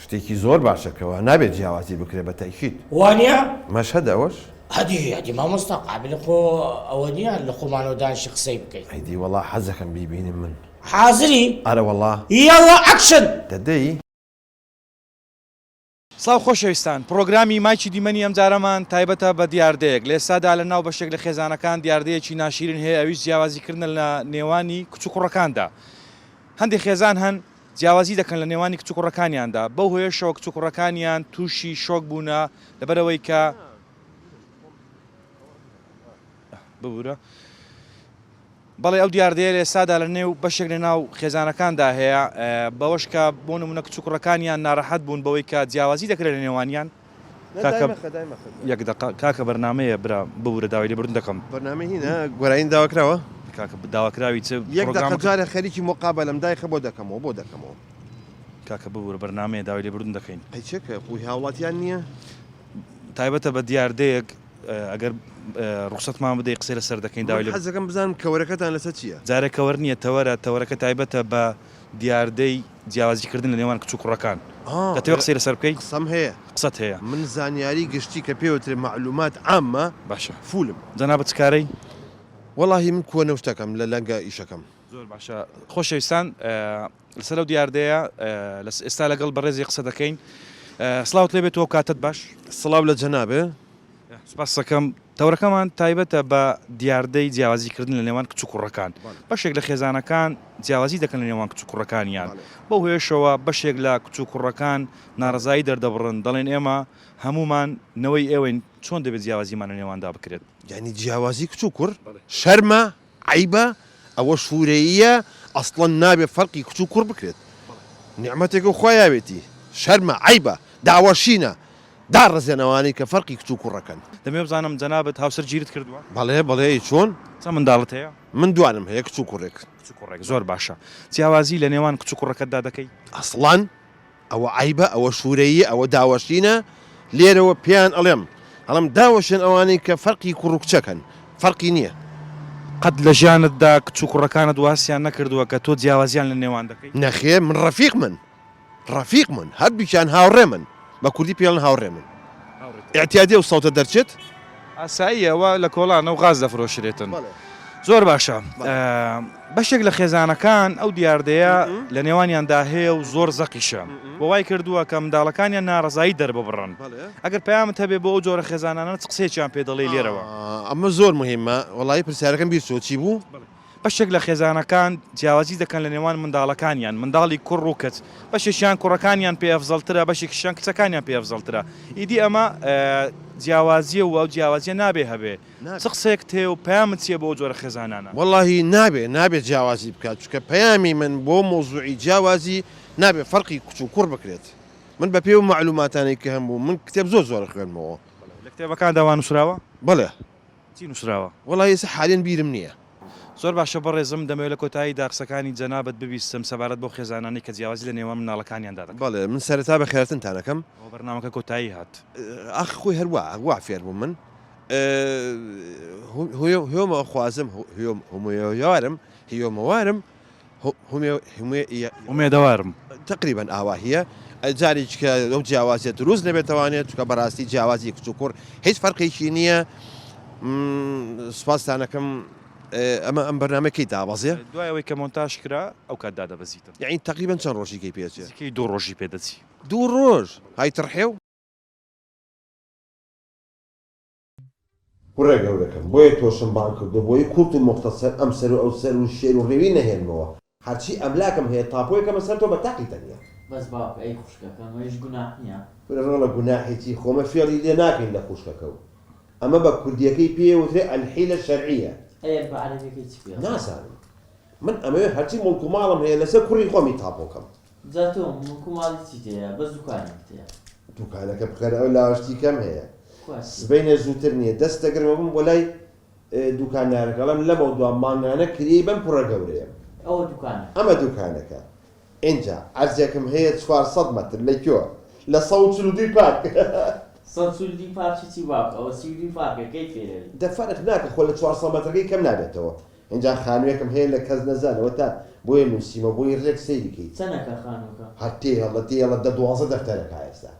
شتێکی زۆر باشەکەەوە نابێت جیاوازی بکرێت بە تاکید وانە مەشهد ئەوەش هەدی مامۆستا قابل خۆ ئەوە نییە لە خۆمانەوە دانیشی قسەی بکەیت ئەیدی وەڵا حەزەکەم بیبینیم من حازری ئەرە وەڵا یاڵە ئەکشن دەدەی سڵاو خۆشەویستان پرۆگرامی مایکی دیمەنی ئەم جارەمان تایبەتە بە دیاردەیەک لە ئێستادا لە ناو بەشێک لە خێزانەکان دیاردەیەکی ناشرین هەیە ئەویش جیاوازیکردن لە نێوانی کچ و کوڕەکاندا هەندێک خێزان هەن جیاوازی دەکەن لە نێوانی کچ و کوڕەکانیاندا بەو هۆیەشەوە کچ و کوڕەکانیان تووشی شۆک بوونە لەبەرەوەی کە ببوورە بەڵێ ئەو دیاردەیە لە ئێستادا لە نێو بەشێک لە ناو خێزانەکاندا هەیە بەوەش کە بۆ نمونە کچ و کوڕەکانیان ناڕەحەت بوون بەوەی کە جیاوازی دەکرێت لە نێوانیان کاکە بەرنمەیە برا ببوورە داوای لێبوردن دەکەم بەرنامە هینە گۆرایین داواکراوە کاکە داواکراوی چ یەک دەقەجارە خەریکی مقابلم دایخە بۆ دەکەمەوە کاکە ببوورە بەرنمەیە داوای لێبوردن دەکەین هیچێکە خۆی هاوڵاتیان نییە تایبەتە بە دیاردەیەک ئەگەر ڕوخسەتمان بدەی قسەی لەسەر دەکەین داوای لێ حەزەکەم بزانم کەوەرەکەتان لەسەر چییە جارێکەوەر نییە تەوەرەکە تایبەتە بە دیاردەی جیاوازیکردن لە نێوان کچ و کوڕەکان دەتەوێت قسەی لەسەر بکەی قسەم هەیە قسەت هەیە من زانیاری گشتی کە پێوترێ معلومات عامە باشە فولم جەنابەت چکارەی وەڵاهی من کۆنە شتەکەم لە لەنگە ئیشەکەم زۆر باشە خۆشەویستان لەسەر ئەو دیاردەیە ئێستا لەگەڵ بەڕێزی قسە دەکەین سڵاوت لێبێتەوە کاتت باش سڵاو لە جەنابێ سپاس دەکەم تەورەکەمان تایبەتە بە دیاردەی جیاوازیکردن لە نێوان کچ و کوڕەکان بەشێک لە خێزانەکان جیاوازی دەکەن لە نێوان کچ و کوڕەکانیان بەو هێشەوە بەشێک لە کچ و کوڕەکان ناڕزایی دەردەبڕن دەڵێن ئێمە هەمومان نەوەی ئێوەین چۆن دەبێت جیاوازیمان لە نێواندا بکرێت یعنی جیاوازی کچ و کوڕ شەرمە عیبە ئەوە شوورەیە ئەسڵەن نابێت فەرقی کچ و کوڕ بکرێت نیعمەتێک و خۆیاوێتی شەرمە عیبە داوەشینە داڕزێنەوانی کە فەرقی کچ و کوڕەکەن دەمێ بزانم جەنابەت هاوسەر گیرت کردووە بەڵێ چۆن چەند منداڵت هەیە من دوانم هەیە کچ و کوڕێک زۆر باشە جیاوازی لە نێوان کچ و کوڕەکەتدا دەکەی ئەسڵان ئەوە عیبە ئەوە شوورەیە ئەوە داوەشینە لێرەوە پێیان ئەڵێم داوەشێن ئەوانەی کە فەرقی کوڕ و کچەکەن فەرقی نییە قەت لە ژیانتدا کچ و کوڕەکانت واسیان نەکردووە کە تۆ جیاوازیان لە نێوان دەکەی نەخێ من ڕەفیق من هەردووکیان هاوڕێ من بە کوردی پێڵن هاوڕێ من ئاعتیادی و سەوتە دەرچێت ئاساییەوە لە کۆڵانە و غاز دەفرۆشرێتن زۆر باشە بەشێک لە خێزانەکان ئەو دیاردەیە لە نێوانیاندا هەیە و زۆر زەقیشە بۆ وای کردووە کە منداڵەکانیان ناڕزایی دەرببڕن ئەگەر پەیامت هەبێ بۆ ئەو جۆرە خێزانانە قسێکیان پێ دەڵێ لێرەوە ئەمە زۆر مهمە وڵی پرسیارەکەم بیرچۆچی بوو بەشێک لە خێزانەکان جیاوازی دەکەن لە نێوان منداڵەکانیان منداڵی کوڕ و کچ بەشێکیان کوڕەکانیان پێ ئەفزەڵترە بەشێکیشیان کچەکانیان پێ ئەفزەڵترە ئیدی ئەمە جیاوازیە و ئەو جیاوازیە نابێ هەبێ چ قسێک تێ و پەیامت چیە بۆ جۆرە خێزانانە وەڵاهی نابێت جیاوازی بکات چکە پەیامی من بۆ مۆزوعی جیاوازی نابێت فەرقی کچ و کوڕ بکرێت من بە پێ و معلوماتانەی کە هەمبوو من کتێب زۆر خوێنمەوە لە کتێبەکان داوا نووسراوە بەڵێ چی نووسراوە وڵی ئێستا حالێن بیرم نییە زۆر باشە بەڕێزم دەمەوێت لە کۆتایی داقسەکانی جەنابەت ببیستم سەبارەت بۆ خێزانانی کە جیاوازی لە نێوان مناڵەکانیاندا دەکەن بەڵێ من سەرەتا بە خێرەتنتانەکەم ئەو بەرنامەکە کۆتایی هات ئاخ خۆی هەروە فێر بوو من هێمە خوازم هەموویوارم هیۆمەوارم ئومێدەوارم تقریبا ئاوا هەیە جارێک کە ئەو جیاوازیە دروست نەبێتوانێت چکە بەڕاستی جیاوازی کچ و کوڕ هیچ فەرقێکی نییە سوپاسدانەکەم ئەمە ئەم بەرنامەکەی دابەزێ دوایەوەی کە مۆنتاژ کرا ئەو کاتدا دەبەزیتم یعنی تقریبا چەند ڕۆژێکی پێچێت کەی دوو ڕۆژی پێدەچی 2 ڕۆژ های تڕحێو کوڕە گەورەکەم بۆیە تۆشم بان کردو بۆی کورت و مختصر ئەم سەر و ئەو سەر و شێر و ڕێوی نەهێنمەوە هەرچی ئەملاکم هەیە تاپۆیەکەمە سەر تۆ بە تاقی تەنیا بەس باوکە ئەی خوشکەکەم ئەویش گوناح نییە ڕۆڵە گوناحێتی خۆمە فێڵی لێ ناکەین لە خوشکەکە و ئەمە بە کوردیەکەی پێوترێ ئەلحیلە شەرعیە ئەیە بە عەرەبیەکەی چی پێ نازانم من ئەمەوێ هەرچی مڵک و ماڵم هەیە لەسەر کوڕی خۆمی تاپۆکەم جا تۆ مڵک و ماڵی چی تەیە بەس دوکانێک تەیە دوکانەکە بخەر ئەو لاوەشتی کەم هەیە سبەینە زووتر نییە دەست دەگرمە بم بۆ لای دوکانارەکەڵم لەمە دوام مانگانە کری بەم پڕە گەورەیە ئەوە دوکانە ئەمە دوکانەکە اینجا عەرزێکم هەیە 400 مەتر لە کۆ لە 142 پارک سەرسوولدی پارچی چی باوکە ئەوە سیودی پارکەکەی فێرەوی دەفەرق ناکە خۆ لە 400 مەترەکەی کەم نابێتەوە اینجا خانوویەکم هەیە لە کەس نەزانەوە تا بۆیە نووسیمە بۆی ڕێک سەیریکەی چەندەکە خانووکە هەتێ هەڵە تێڵە 12 دەفتەرەکە ئێستا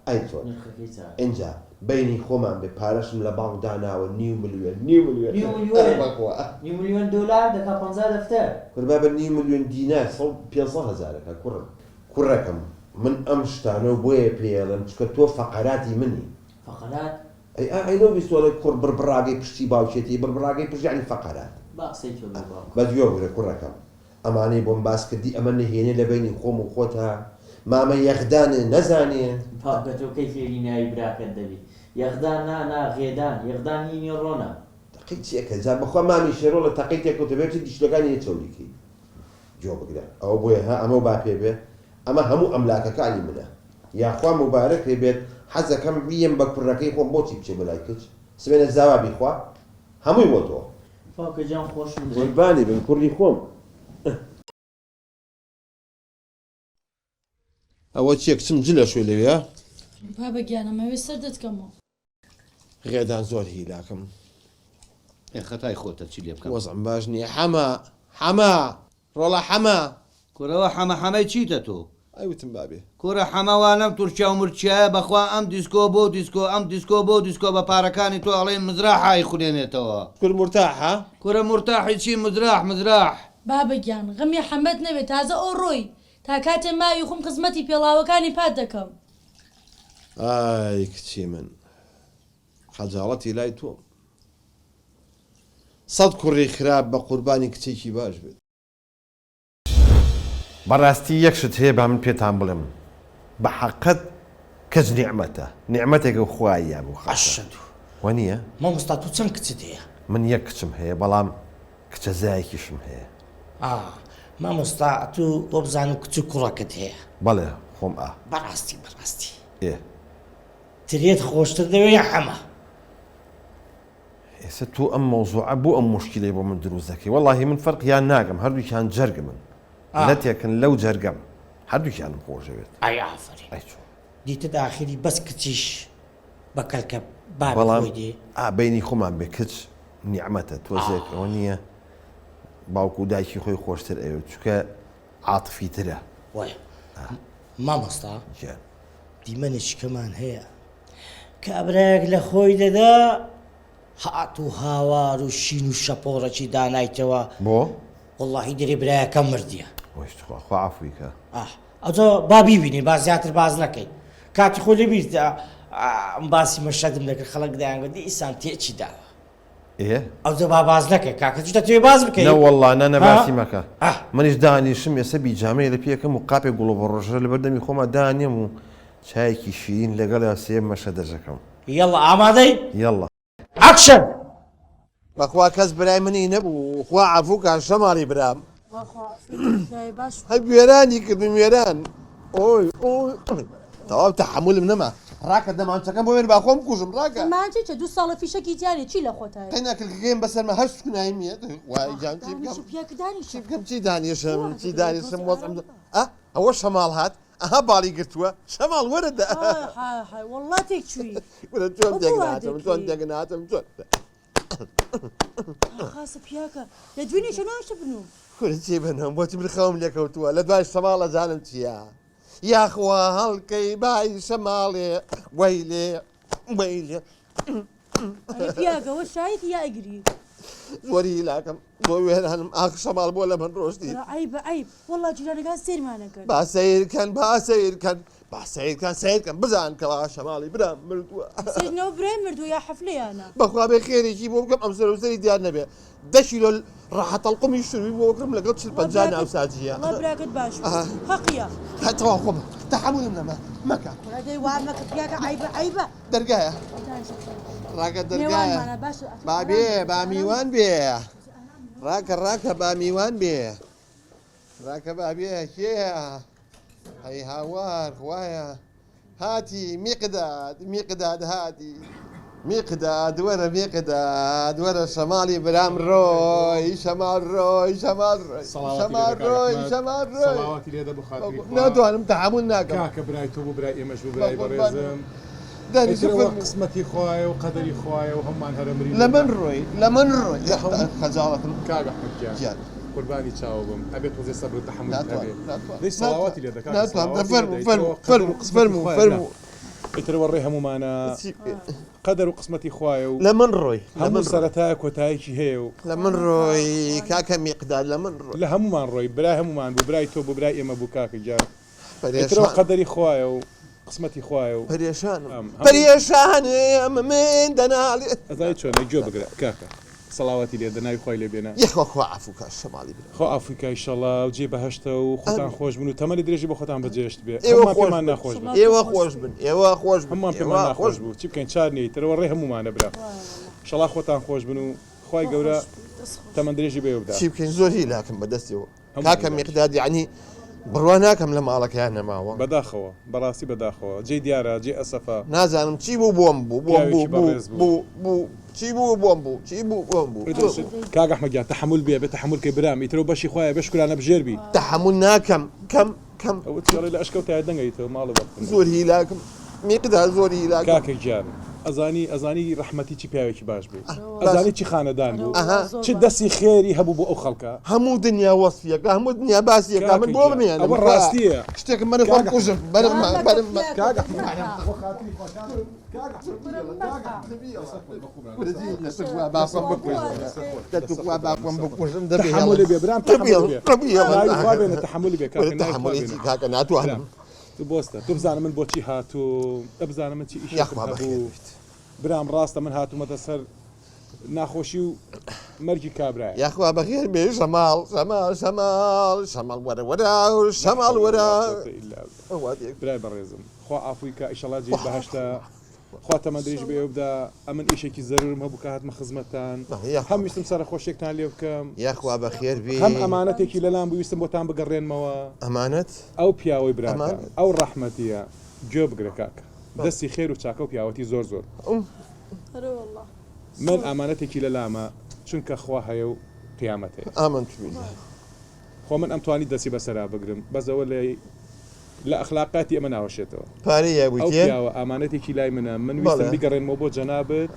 ئەی چۆن نرخەکەی چا اینجا بینی خۆمان بێ پارەشم لە بانک داناوە نیو ملیۆن نیو ملیۆن دۆلار دەکا 50 دەفتەر قوربا بە نیو ملیۆن دینار 500 هەزارەکە کوڕەکەم من ئەم شتانە و بۆیە پێڵم چکە تۆ فەقەراتی منی فەقەرات ئەینۆ بیستۆڵە کوڕ بربڕاگەی پشتی باوچێتی بربڕاگەی پشت یعنی فەقەرات با قسەی تۆ بێ باوکە بە دوێ بورە کوڕەکەم ئەمانەی بۆم باس کردی ئەمە نەهێنێ لە بینی خۆم و خۆتە مامە یەخدانێ نەزانێ باوکە تۆ کەی فێری ناوی براکەت دەبی یەخدان نا غێدان یەخدان هینی ڕۆنە تەقی چیەکە جا بەخوا مامی شێڕۆ لە تەقی تێکوتەبێتی دیشتەکانی هێ چەولیکی جۆ بگرە ئەوە بۆیە ها ئەمە با پێ بێ ئەمە هەموو ئەملاکەکانی منە یاخوا مبارەک پێ بێت حەزەکەم بیەم بە کوڕەکەی خۆم بۆچی بچێ بەلای کچ سبێنە زاوا بیخوا هەمووی بۆ تۆ باوکە جان خۆشم قوربانی بن کوڕی خۆم ئەوە چیە کچم جلە شوێ لەوێ بابە گیانەمەوێ سەر دەتکەمەوە غێدان زۆر هیلاکەم خەتای خۆتە چی لێ بکەم وەزم باش نییە حەمە ڕۆڵە حەمە کورەوە حەمەحەمەی چیتە تۆ ئەیوتم بابێ کورە حەمەوانم تورکیا و مرچایە بەخوا ئەم دیسکۆ بۆ دیسکۆ ئەم دیسکۆ بۆ دیسکۆ بە پارەکانی تۆ ئەڵێ مزراحای خولێنێتەوە کور مرتاحە کورە مرتاحی چی مزراح بابە گیان غەمی حەمەد نەبێت تازە ئەو ڕۆی تا کاتێ ماوی خۆم خزمەتی پێڵاوەکانی پات دەکەم ئای کچی من خەجاڵەتی لای تۆ 100 کوڕی خراپ بە قوربانی کچێکی باش بێت بەڕاستی یەکشت هەیە با من پێتان بڵێم بە حەقەت کەس نیعمەتە نیعمەتێکە خوایە بوو ئەشەدو وە نییە مامۆستا تو چەند کچت هەیە من یەک کچم هەیە بەڵام کچە زایەکیشم هەیە مامۆستا تو بۆ بزان و کچ و کوڕەکەت هەیە بەڵێ خۆم بەڕاستی ئێ ترێت خۆشتر دەوێ حەمە ئێستا تو ئەم مەوزوعە بۆ ئەم مشکلەی بۆ من دروست دەکەی وەڵاهی من فەرقیان ناگەم هەردووکیان جەرگ من نەتێکن لەو جەرگەم هەردووکیانم خۆشەوێت ئای ئافرین دیتە داخلی بەس کچیش بەکەلکە بەڵام بابی دێ بینی خۆمان بێ کچ نیعمەتە تۆزێکەوە نییە باوکو و دایکی خۆی خۆشتر ئەوێ چکە عاتفی ترە وایە مامۆستا گیان دیمەنێکمان هەیە کابراەک لە خۆی دەدا هات و هاوار و شین و شەپۆڕەکی دانایتەوە بۆ وەڵڵاهی دەرێ برایەکە مردیە خوا عەفویکە ئەوجا با بیبینی با زیاتر باز نەکەی کاتی خۆی لەبیردا ئەم باسی مەشەدم دەکرد خەڵک دەیانگوت ئیسان تێچی داوە ئەوجا با باز نەکەی کاکە چتە توێ باز بکەی نەوەڵڵا نەباسی مەکە منیش دانیشم ئێستا بیجامەیە لە پێکەم و قاپێک گوڵۆ بە ڕۆژە لە بەردەمی خۆمە دانێم و چایەکی شیرین لەگەڵ سێ مەشە دەژەکەم یەڵڵا ئامادەی یەڵڵا ئەکشن بەخوا کەس برای منی نەبوو خوا عەفووکان شەماڵی برام هەی وێرانی کردم وێران ئۆی تەواو تەحملم نەما ڕاکە دەمانچەکەم بۆ وێن باخۆم کوژم ڕاکە مانچێ چە 2 ساڵە فیشەکی جارێ چی لە خۆتای قەی ناکردگەیم بەسەرمە هەر سکونایمیە وای جان چی بکەم چی بکەم چی دانیشم چی دانیشم وەزم ئەوە شەماڵ هات ئەها باڵی گرتووە شەماڵ وەرەدا وڵات تێک چووی وەرە چۆن دێگناتم چۆن دێگناتم چۆن خاسە پیاکە لە دوێنێ شەناشە بنوم کورە چی بنەم بۆچی برخەوم لێکەوتووە لە دوای شەماڵە زانم چییە یاخوا هەڵکەی بای شەماڵێ وەیلێ وەیلێ پیاگەوە شایەتی یا ئەگری زۆری لاکەم بۆ وێرانم ئاخ شەماڵ بۆ لە من ڕۆشتی عیب عیب وەڵا جوولانەکان سێرمانەکەن با سیرکەن با سیرکەن با سیرکەن سیرکەن بزان کەوا شەماڵی برام مردووە سێژنەوە برای مردوو یا حەفلەیانە بەخوا بێ خێرێکی بۆ بکەم ئەم سەرۆسەری دیار نەبێ 10 کیلۆ ڕاحەتەڵقمی شوروی بۆ بکەم لەگەڵ 50 ناوساجیە وڵا براکەت باش حەقیە هاتەوا خۆم تەحملم نەما مەکە ڕادەی وا مەکە پیاکە عیبە عیبە دەرگایە ڕاکە دەرگایە با بێ با میوان بێ ڕاکە با میوان بێ ڕاکە با بێ کێە هەی هاوار خوایە هاتی میقداد هاتی میقداد وەرە میقداد وەرە شەماڵی برام ڕۆی شەماڵ ڕۆی شەماڵ ڕۆی شەماڵ ڕۆی شەماڵ ڕۆی سەڵاواتی لێدە بخاتری ناتوانم تەحمل ناکەم کاکە برای تۆ بۆ برای ئێمەش بۆ برای بەڕێزم دانی قسمەتی خوایە و قەدەری خوایە و هەممان هەرەمری لە من ڕۆی خەجاڵەتم کاگە حەجیان قوربانی چاوە بم ئەبێت تۆزێ سەبر و تەحمل هەبێ سەڵاواتی لێ دەکات فەرموو ئیترەوە ڕێ هەمومانە قەدەر و قسمەتی خوایە و لە من ڕۆی هەموو سەرەتایە کۆتایەکی هەیە و لە من ڕۆی کاکە میقداد لە من ڕۆی لە هەمومان ڕۆی برای هەمومان بوو برای تۆ بۆ برای ئێمە بوو کاکە جار پەرێشان ئیترەوە قەدەری خوایە و قسمەتی خوایە و پەرێشانم من دەناڵێ ئەزای چۆنە گوێ بگرە کاکە سەڵاواتی لێ دەناوی خوای لێ بێنە یەخوا عەفوکە شەماڵی برا خۆ ئەفریقای ئینشەڵا و جێ بەهەشتە و خۆتان خۆش بن و تەمەنی درێژی بۆ خۆتان بەجێشت بێ ئێوە پێمان ناخۆش بن ئێوە خۆش بن ئێوە خۆش بن هەمومان پێمان ناخۆش بوو چی بکەین چار نیت ترەوە ڕێ هەمومانە برا ئینشەڵا خۆتان خۆش بن و خوای گەورە تەمەن درێژی بێ بدا چی بکەین زۆری لاکەم بەدەستیەوە کاکە میقداد یعنی بڕوا ناکەم لە ماڵەکەیان نەماوە بەداخەوە بەڕاستی بەداخەوە جێ دیارە جێ ئەسەفا نازانم چی بوو بۆم بوو چی بوو بۆم بوو چی بوو بۆم بوو کاک ئەحمەدیان تەحمل بێ بێ تەحملکەی برام ئیترەوە بەشی خوایە بەشکرانە بژێربی تەحمل ناکەم کەم ئەوە چڵی لە ئەشکەوتای دەنگەیتەوە ماڵە بەخن زۆر هیلاکم میقداد زۆر هیلاکم کاکە گیان ئەزانی ڕەحمەتی چی پیاوێکی باش بوو ئەزانی چی خانەدان بوو چ دەستی خێری هەبوو بۆ ئەو خەڵکە هەموو دنیا وەسفیەکە هەموو دنیا باسیەکە من بۆ بمێنم ئەوە ڕاستیە شتێکم من خۆم کوژم بەرم تحمل بێ برام تحمل بێ کاکە ناتوانم تو بۆستە تو بزانە من بۆچی هاتوو ئەبزانە من چی ئیش هەبوو برام ڕاستە من هاتوومەتە سەر ناخۆشی و مەرگی کابرایە یاخوا بەخێر بێ شەماڵ وەرە وەرە شەماڵ وەرە برای بەڕێزم خوا ئافریکا ئیشەڵا جێ بەهەشتە خوا تەمەندریش بێ بدا ئەمن ئیشێکی زەرورم هەبوو کە هاتمە خزمەتتان هەم ویستم سەرە خۆشێکتان لێ بکەم یاخوا بەخێر بێ هەم ئەمانەتێکی لەلام بوویستم بۆتان بگەڕێنمەوە ئەمانەت ئەو پیاوەی براتان ئەو ڕەحمەتیە گوێ بگرە کاکە دەستی خێر و چاکە و پیاوەتی زۆر من ئامانەتێکی لەلامە چونکە خوا هەیە و قیامەت هەیە ئامن خۆ من ئەمتوانی دەستی بەسەرا بگرم بەزەوە لە ئەخلاقاتی ئەمە ناوەشێتەوە پارەیە پیاوە ئامانەتێکی لای منە من ویستم بیگەڕێنمەوە بۆ جەنابەت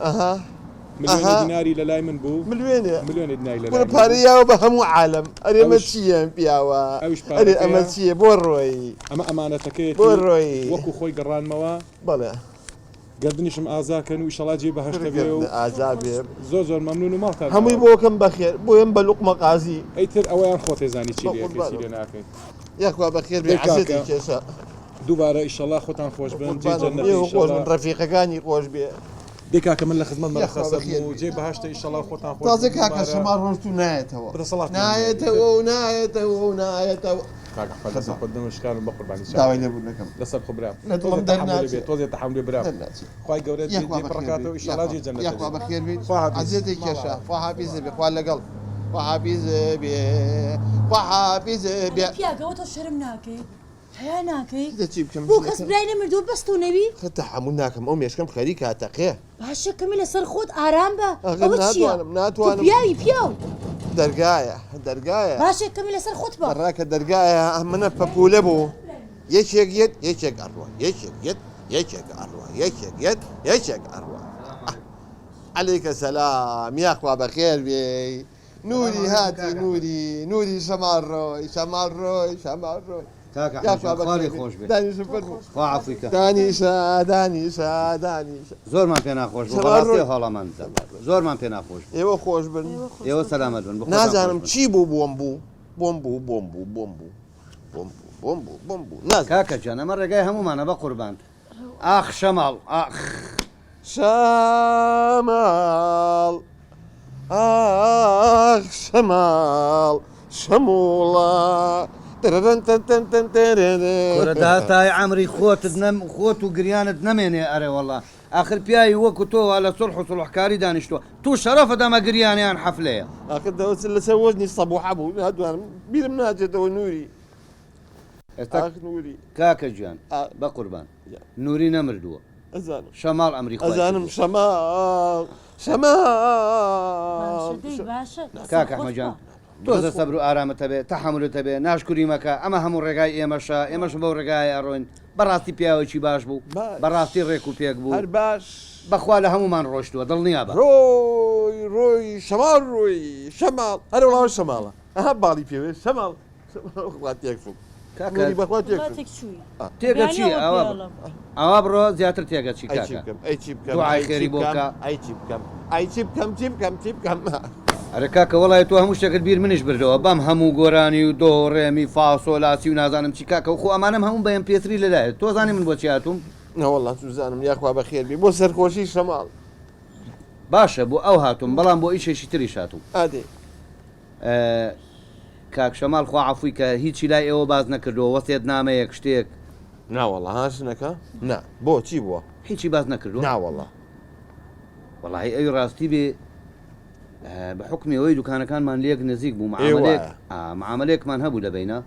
ملیۆنی دیناری لە لای من بوو ملیۆنی دیناری لە لای من پارەیەوە بە هەموو عالم ئەرێمە چییە پیاوە ئەرێ ئەمە چییە بۆ ڕۆی ئەمە ئەمانەتەکەی بۆ ڕۆی وەکو خۆی گەڕانمەوە بەڵێ گەردنیشم ئازاکەن و ئیشەڵا جێ بەهەشتە بێ و ئازا بێ زۆر مەمنون و ماڵتان هەمووی بۆکەم بەخێر بۆم بە لوقمە قازی ئەیتر ئەوەیان خۆ تێزانی چی لێ ناکەین یاخوا بەخێر بێ عەزێتی کێشە دووبارە ئیشەڵا خۆتان خۆش بن جێ خۆش بن ڕەفیقەکانی خۆش بێ دێکاکە من لە خزمەت مەرخەسە بوو جێ بەهەشتە ئیشەڵا خۆتان خۆش تازە کاکە شەمار ڕۆژ تو نایەتەوە نایەتەوە کاکە حەدەسە خۆدەمە شکارم بە قوربانی داوای لێبوو نەکەم لەسەر خۆ برام دڵم دەرناچێت تۆزێ تەحمل برام خوای گەورە جێ پڕکاتەوە ئیشەڵا جێ جەنەت یاخوا بەخێر بێت عەزێتی کێشە خوا حافیزە بێ خوا لەگەڵ خوا حافیزە بێ پیاگەوە تۆ شەرم ناکەی هەیە ناکەی دەچی بکەم بۆ کەس برای نەمردووە بەست و نەوی خە تەحمل ناکەم ئەو مێشکەم خەری کاتەقەیە باشە کەمی لەسەر خۆت ئارام بە ئەخە ئەوە چییە ناتوانم پیاوی پیاو دەرگایە باشە کەمی لەسەر خۆت بە ڕاکە دەرگایە ئەمنە پەپولە بوو یەکێک یەت یەکێک ئەڕوە یەکێک یەت یەکێک ئەڕوە یەکێک یەت یەکێک ئەڕوە عەلەیکە سەلام یاخوا بەخێر بێ نوری هاتی نوری شەماڵ ڕۆی کاکە یاخوا خۆری بەخێر خۆش بێ دانیشە فەرموو خوا عەفویکە دانیشە زۆرمان پێ ناخۆش بوو بەڕاستی هەڵەمەندە زۆرمان پێ ناخۆش بوو ئێوە خۆش بن ئێوە سەلامەت بن بخۆتان نازانم خۆش بن. چی بوو بۆم بوو نازانم کاکە جان ئەمە ڕێگای هەمومانە بە قوربان ئاخ شەماڵ ئاخ شەماڵ ئاخ شەماڵ شەموڵە داتای ئەمری خۆت و گریانت نەمێنێ ئەرێ وەڵا آخر پیاوی وەکو تۆوە لە سڵح و سڵحکاری دانیشتووە تو شەرەفە دەمە گریانیان حەفلەیە ئاخر دەوت لەسەر وەزنی سەبوحە بوو هەدوانم بیرم ناچێتەوە نووری ئاخ نووری کاکە گیان بە قوربان نووری نەمردووە ئەزانم شەماڵ ئەمری ئەزانم شەماڵ کاکە ئەحمەدجان تۆزە سەبر و ئارامەتە بێ تەحەملتە بێ ناشکوری مەکە ئەمە هەموو ڕێگای ئێمەشە ئێمەش بەو ڕێگای ئەڕۆین بەڕاستی پیاوێکی باش بوو بەڕاستی ڕێک و پێک بوو هەر باش بەخوا لە هەمومان ڕۆشتووە دڵنیا بە ڕۆی شەماڵ ڕۆی شەماڵ هەر وڵاو شەماڵە ئەها باڵی پێوێ شەماڵ تێک بەخوا تێگە چی ئەوە بڕۆ زیاتر تێگە چی کاکە دوعای خێری بۆ بکە چی بکەم ئەرە کاکە وڵای تۆ هەموو شتێکت بیر منیش بردەوە بەم هەموو گۆرانی و دۆ ڕێمی فاسۆلاسی و نازانم چی کاکە و خۆ ئەمانم هەموو بەیان پێتری لەدایێت تۆ زانی من بۆ چی هاتووم نەوەڵات توزانم یاخوا بەخێر بێ بۆ سەرخۆشی شەماڵ باشە بۆ ئەو هاتووم بەڵام بۆ ئیشێکی تریش هاتووم ئادێ کاک شەماڵ خوا عەفوی کە هیچی لای ئێوە باز نەکردەوە وەسێت نامەیەک شتێک ناوەڵە هاشنەکە نا بۆ چی بووە هیچی باز نەکردو ناوەڵە وەڵی ئەوی ڕاستی بێ بە حکمی ئەوەی دوکانەکانمان لێک نزیک بوو معاملەیەکمان هەبوو لەبینە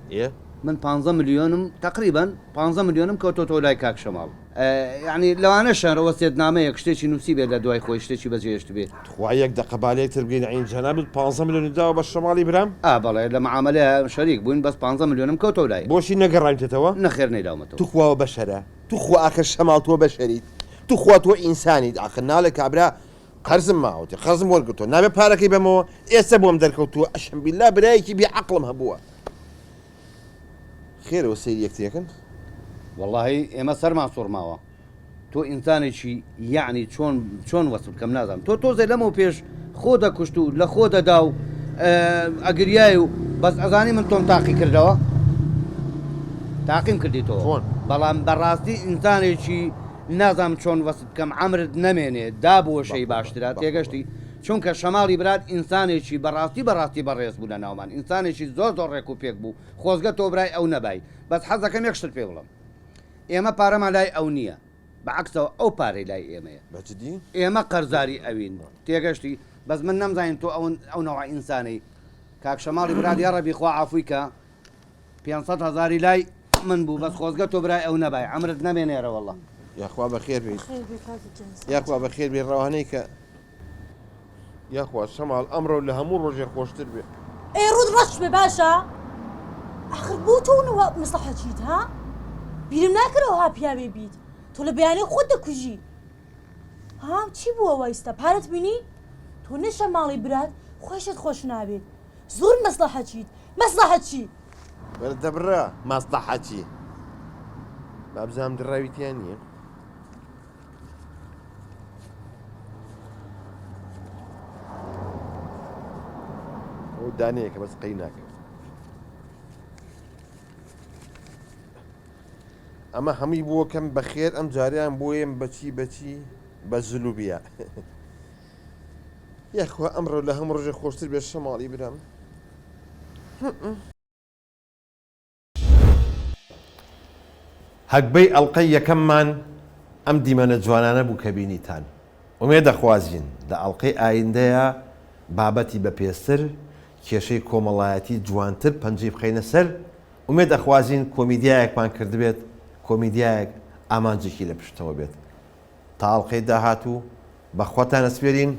من 15 ملیۆنم تقریبا 15 ملیۆنم کەوتۆ لای کاک شەماڵ یعنی لەوانە شارەوە سێت نامەیەک شتێکی نووسی بێت لە دوای خۆی شتێکی بەجێشت بێت خوا یەک دەقەبالێکتر بگەین عین جەنابت 15 ملیۆنی داوە بە شەماڵی برام بەڵێ لە معاملەیە شەریک بووین بەس 15 ملیۆنم کەوتۆ لای بۆشی نەگەڕانیتەوە نەخێر نەیداومەتەوە تو خواوە بەشەرە تو خوا ئاخر شەماڵ تۆ بەشەریت تو خوا تۆ ئینسانیت ئاخر ناڵێ کابرا قەرزم ماوەتی قەرزم وەرگتۆ نابێ پارەکەی بەمەوە ئێستا بۆم دەرکەوتووە ئەشەم بیللا برایەکی بێعەقڵم هەبووە خێرەوە سەیری یەکترەکەن واللهی ئێمە سەرمان سوڕماوە تۆ ئینسانێکی یعنی چۆن وەسف بکەم نازانم تۆ تۆزێ لەمەوە پێش خۆ دەکوشت و لە خۆ دەدا و ئەگریای و بەس ئەزانی من تۆم تاقی کردەوە تاقیم کردیتەوە بەڵام بەڕاستی ئینسانێکی نازانم چۆن وەسف بکەم عەمرت نەمێنێ دابووە شەی باشترا تێگەشتی چونکە شەماڵی برات ئینسانێکی بەڕاستی بەڕێز بوو لە ناومان ئینسانێکی زۆر ڕێک و پێک بوو خۆزگە تۆ برای ئەو نەبای بەس حەزەکەم یەکشتر پێ بڵم ئێمە پارەمان لای ئەو نییە بەعکسەوە ئەو پارەی لای ئێمەیە ئێمە قەرزاری ئەوین تێگەشتی بەس من نەمزانین تۆ ئەو نەوە ئینسانەی کاک شەماڵی برات یا ڕەبی خوا عەفوی کە 500,000 لای من بوو بەس خۆزگە تۆ برای ئەو نەبای عەمرت نەمێنێرە وەڵڵا یاخوا بەخێر بێت یاخوا بەخێر بێ ڕەوانەی کە یاخوا شەماڵ ئەمڕۆ لە هەموو ڕۆژێ خۆشتر بێ ڕوود ڕەش بێ باشە ئاخر بۆ تۆنەوە مەسلحەتیت ها بیرم ناکەرەوە ها پیاوێ بیت تۆ لە بەیانەی خۆت دەکوژی ها چی بووە وایستە پارەت بینی تۆ نەشە ماڵی برات خۆشت خۆش نابێت زۆر مەسلحەت چی وەرە دەبڕە مەسلحەتی بابزانم دڕاویتیان نییە ئەو دانەیە کە بەس قەی ناکە ئەمە هەمووی بووە کەم بەخێر ئەم جاریان بۆیەم بەچی بە زلوبیە یاخوا ئەمڕۆ لە هەموو ڕۆژێ خۆشتر بێ شەماڵی برام هەکبەی ئەڵلقەی یەکەممان ئەم دیمەنە جوانانە بوو کە بینیتان ئومێ دەخوازیین لە ئەڵلقەی ئایندەیە بابەتی بەپێستر کێشەی کۆمەڵایەتی جوانتر پەنجەی بخەینە سەر ومێ دەخوازیین کۆمیدیایەکمان کردبێت کۆمیدیایەک ئامانجێکی لە پشتەوە بێت تاڵقەی داهاتوو بەخواتان ئەسپێرین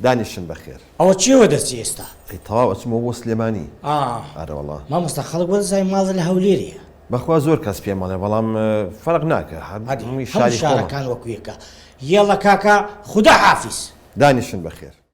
دانیشن بەخێر ئەوە چیەوە دەچی ئێستا تەواو ئەچمەوە بۆ سلێمانی ئارەوەڵا مامۆستا خەڵک وەرزای ماڵە لە هەولێریە بەخوا زۆر کەس پێم ماڵێ بەڵام فەرق ناکە هەموو شارەکان وەکوێکە یێڵە کاکە خوددا حافیز دانیشن بەخێر